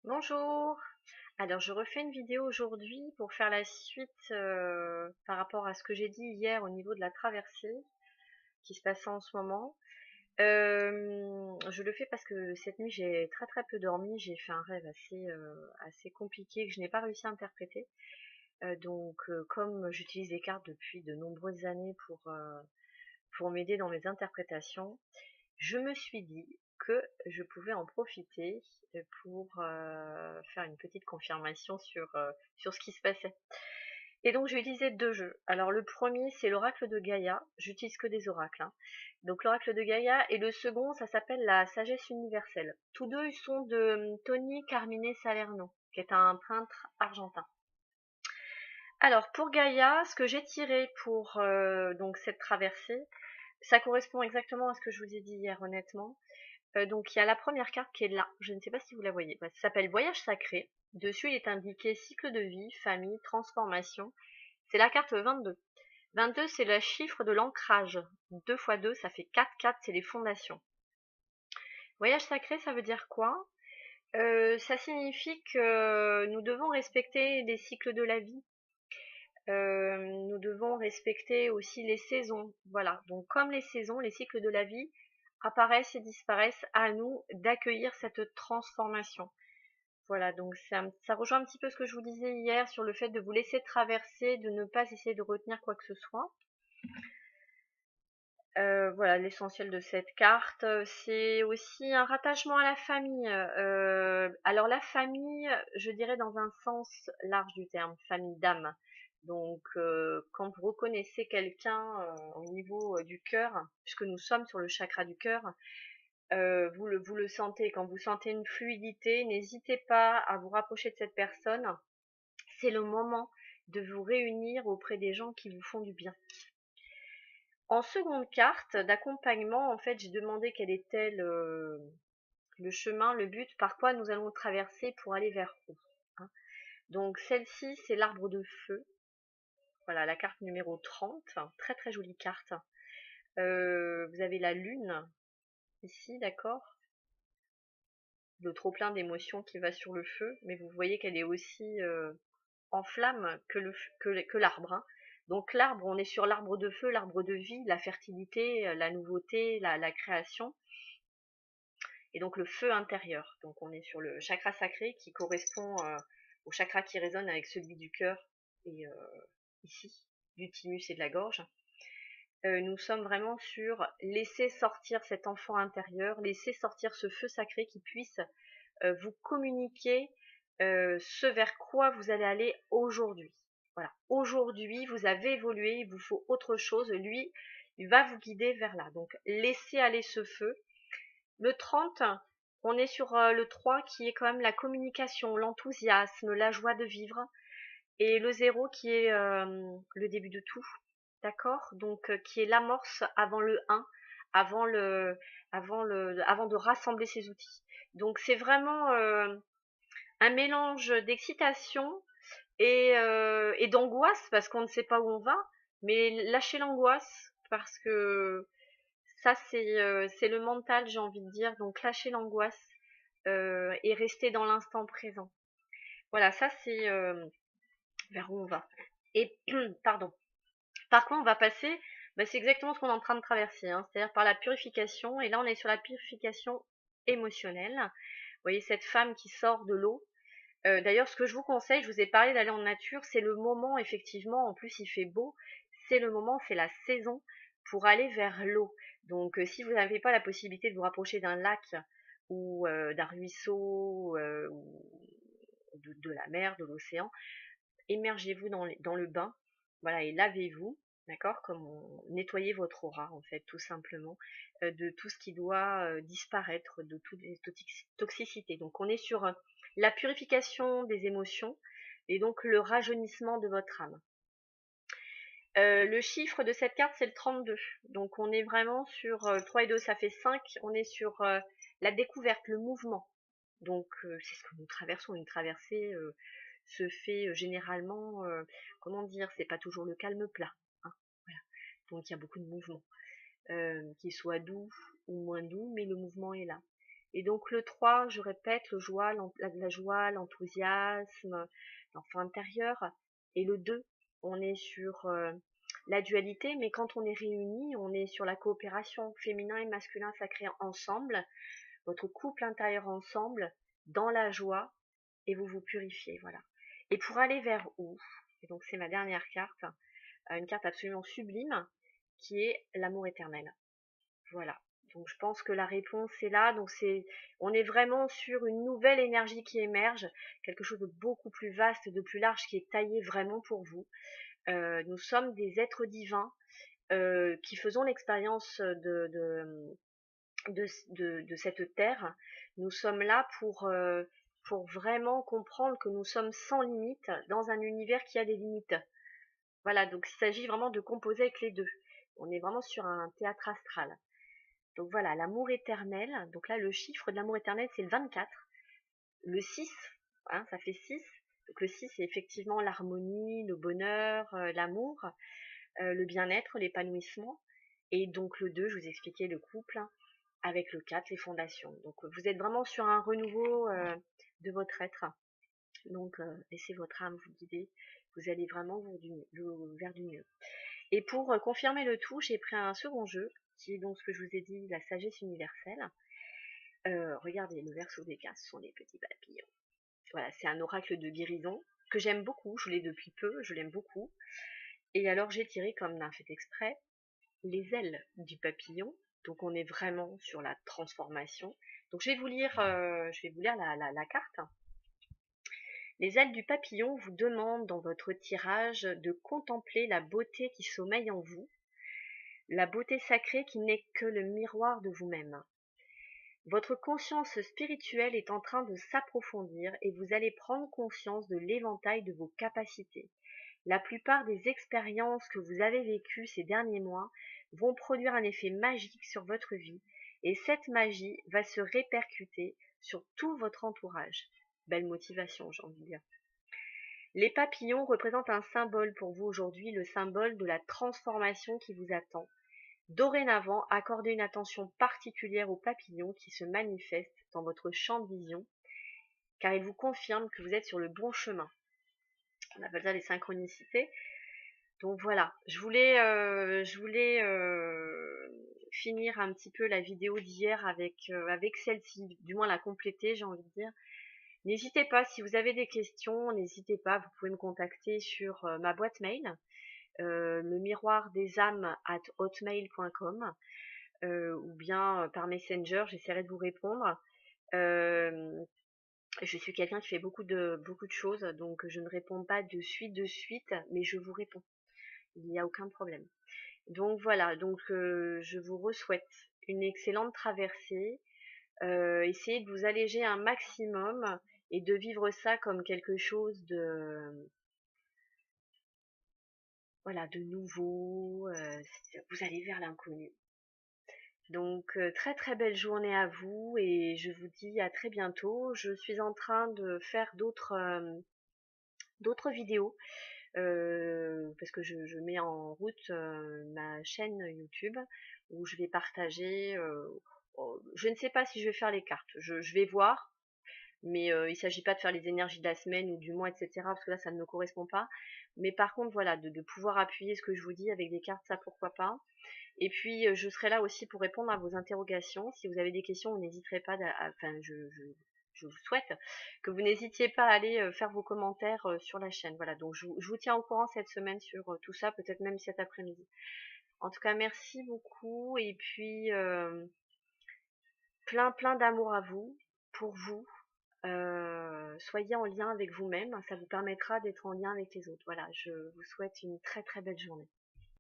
Bonjour. Alors je refais une vidéo aujourd'hui pour faire la suite par rapport à ce que j'ai dit hier au niveau de la traversée qui se passait en ce moment. Je le fais parce que cette nuit j'ai très très peu dormi, j'ai fait un rêve assez compliqué que je n'ai pas réussi à interpréter. Comme j'utilise les cartes depuis de nombreuses années pour m'aider dans mes interprétations, je me suis dit que je pouvais en profiter pour faire une petite confirmation sur ce qui se passait. Et donc, j'ai utilisé deux jeux. Alors, le premier, c'est l'oracle de Gaïa. J'utilise que des oracles, hein. Donc, l'oracle de Gaïa. Et le second, ça s'appelle la sagesse universelle. Tous deux, ils sont de Tony Carmine Salerno, qui est un peintre argentin. Alors, pour Gaïa, ce que j'ai tiré pour donc cette traversée, ça correspond exactement à ce que je vous ai dit hier, honnêtement. Donc il y a la première carte qui est là, je ne sais pas si vous la voyez. Ça s'appelle Voyage sacré. Dessus, il est indiqué cycle de vie, famille, transformation. C'est la carte 22. 22, c'est le chiffre de l'ancrage. 2 fois 2, ça fait 4. 4, c'est les fondations. Voyage sacré, ça veut dire quoi? Ça signifie que nous devons respecter les cycles de la vie. Nous devons respecter aussi les saisons. Voilà, donc comme les saisons, les cycles de la vie apparaissent et disparaissent, à nous d'accueillir cette transformation. Voilà, donc ça rejoint un petit peu ce que je vous disais hier sur le fait de vous laisser traverser, de ne pas essayer de retenir quoi que ce soit. Voilà, l'essentiel de cette carte, c'est aussi un rattachement à la famille. Alors la famille, je dirais dans un sens large du terme, famille d'âme. Donc quand vous reconnaissez quelqu'un au niveau du cœur, puisque nous sommes sur le chakra du cœur, vous le sentez. Quand vous sentez une fluidité, n'hésitez pas à vous rapprocher de cette personne. C'est le moment de vous réunir auprès des gens qui vous font du bien. En seconde carte d'accompagnement, en fait, j'ai demandé quel était le chemin, le but, par quoi nous allons traverser pour aller vers où, hein. Donc celle-ci, c'est l'arbre de feu. Voilà, la carte numéro 30. Très très jolie carte. Vous avez la lune ici, d'accord? Le trop plein d'émotions qui va sur le feu, mais vous voyez qu'elle est aussi en flamme que l'arbre, hein. Donc l'arbre, on est sur l'arbre de feu, l'arbre de vie, la fertilité, la nouveauté, la création. Et donc le feu intérieur. Donc on est sur le chakra sacré qui correspond au chakra qui résonne avec celui du cœur et ici, du thymus et de la gorge. Nous sommes vraiment sur laisser sortir cet enfant intérieur, laisser sortir ce feu sacré qui puisse vous communiquer ce vers quoi vous allez aller aujourd'hui. Voilà, aujourd'hui vous avez évolué, il vous faut autre chose, lui, il va vous guider vers là. Donc laissez aller ce feu. Le 30, on est sur le 3 qui est quand même la communication, l'enthousiasme, la joie de vivre. Et le 0 qui est le début de tout. D'accord? Donc qui est l'amorce avant le 1, avant avant de rassembler ses outils. Donc c'est vraiment un mélange d'excitation et d'angoisse parce qu'on ne sait pas où on va, mais lâcher l'angoisse parce que ça c'est le mental, j'ai envie de dire. Donc lâcher l'angoisse et rester dans l'instant présent. Voilà, ça c'est vers où on va. Et pardon. Par quoi on va passer? Bah, c'est exactement ce qu'on est en train de traverser, hein, c'est-à-dire par la purification. Et là, on est sur la purification émotionnelle. Vous voyez cette femme qui sort de l'eau. D'ailleurs, ce que je vous conseille, je vous ai parlé d'aller en nature, c'est le moment, effectivement, en plus il fait beau, c'est le moment, c'est la saison pour aller vers l'eau. Donc, si vous n'avez pas la possibilité de vous rapprocher d'un lac ou d'un ruisseau ou de la mer, de l'océan, immergez-vous dans le bain, voilà, et lavez-vous, d'accord, nettoyez votre aura, en fait, tout simplement, de tout ce qui doit disparaître, de toutes les toxicités. Donc, on est sur la purification des émotions et donc le rajeunissement de votre âme. Le chiffre de cette carte, c'est le 32. Donc, on est vraiment sur 3 et 2, ça fait 5. On est sur la découverte, le mouvement. Donc, c'est ce que nous traversons. Une traversée se fait généralement, comment dire, c'est pas toujours le calme plat, hein, voilà. Donc il y a beaucoup de mouvements, qu'ils soient doux ou moins doux, mais le mouvement est là. Et donc le 3, je répète, la joie, l'enthousiasme, l'enfant intérieur. Et le 2, on est sur la dualité, mais quand on est réunis, on est sur la coopération féminin et masculin sacré ensemble, votre couple intérieur ensemble, dans la joie, et vous vous purifiez, voilà. Et pour aller vers où? Et donc c'est ma dernière carte, une carte absolument sublime, qui est l'amour éternel. Voilà. Donc je pense que la réponse est là. Donc on est vraiment sur une nouvelle énergie qui émerge, quelque chose de beaucoup plus vaste, de plus large, qui est taillé vraiment pour vous. Nous sommes des êtres divins qui faisons l'expérience de cette terre. Nous sommes là pour vraiment comprendre que nous sommes sans limite dans un univers qui a des limites. Voilà, donc il s'agit vraiment de composer avec les deux. On est vraiment sur un théâtre astral. Donc voilà, l'amour éternel. Donc là, le chiffre de l'amour éternel, c'est le 24. Le 6, hein, ça fait 6. Donc le 6, c'est effectivement l'harmonie, le bonheur, l'amour, le bien-être, l'épanouissement. Et donc le 2, je vous expliquais le couple, hein, avec le 4, les fondations. Donc vous êtes vraiment sur un renouveau de votre être. Donc laissez votre âme vous guider. Vous allez vraiment vers du mieux. Et pour confirmer le tout, j'ai pris un second jeu, qui est donc ce que je vous ai dit, la sagesse universelle. Regardez, le verso des cas, ce sont des petits papillons. Voilà, c'est un oracle de guérison que j'aime beaucoup, je l'ai depuis peu, je l'aime beaucoup. Et alors j'ai tiré, comme d'un fait exprès, les ailes du papillon. Donc on est vraiment sur la transformation. Donc je vais vous lire la carte. Les ailes du papillon vous demandent dans votre tirage de contempler la beauté qui sommeille en vous, la beauté sacrée qui n'est que le miroir de vous-même. Votre conscience spirituelle est en train de s'approfondir et vous allez prendre conscience de l'éventail de vos capacités. La plupart des expériences que vous avez vécues ces derniers mois vont produire un effet magique sur votre vie et cette magie va se répercuter sur tout votre entourage. Belle motivation, j'ai envie de dire. Les papillons représentent un symbole pour vous aujourd'hui, le symbole de la transformation qui vous attend. Dorénavant, accordez une attention particulière aux papillons qui se manifestent dans votre champ de vision, car ils vous confirment que vous êtes sur le bon chemin. On appelle ça les synchronicités. Donc voilà, je voulais finir un petit peu la vidéo d'hier avec celle-ci, du moins la compléter, j'ai envie de dire. N'hésitez pas, si vous avez des questions, n'hésitez pas, vous pouvez me contacter sur ma boîte mail, le miroir des âmes @hotmail.com, ou bien par Messenger, j'essaierai de vous répondre. Je suis quelqu'un qui fait beaucoup de choses, donc je ne réponds pas de suite, mais je vous réponds. Il n'y a aucun problème. Donc voilà, donc je vous souhaite une excellente traversée. Essayez de vous alléger un maximum et de vivre ça comme quelque chose de nouveau. Vous allez vers l'inconnu. Donc très très belle journée à vous et je vous dis à très bientôt. Je suis en train de faire d'autres vidéos parce que je mets en route ma chaîne YouTube où je vais partager. Je ne sais pas si je vais faire les cartes. Je vais voir. Mais il ne s'agit pas de faire les énergies de la semaine ou du mois, etc. Parce que là, ça ne me correspond pas. Mais par contre, voilà, de pouvoir appuyer ce que je vous dis avec des cartes, ça pourquoi pas. Et puis, je serai là aussi pour répondre à vos interrogations. Si vous avez des questions, vous n'hésiterez pas, enfin, je vous souhaite que vous n'hésitiez pas à aller faire vos commentaires sur la chaîne. Voilà, donc je vous tiens au courant cette semaine sur tout ça, peut-être même cet après-midi. En tout cas, merci beaucoup. Et puis, plein d'amour à vous, pour vous. Soyez en lien avec vous-même, ça vous permettra d'être en lien avec les autres. Voilà, je vous souhaite une très très belle journée.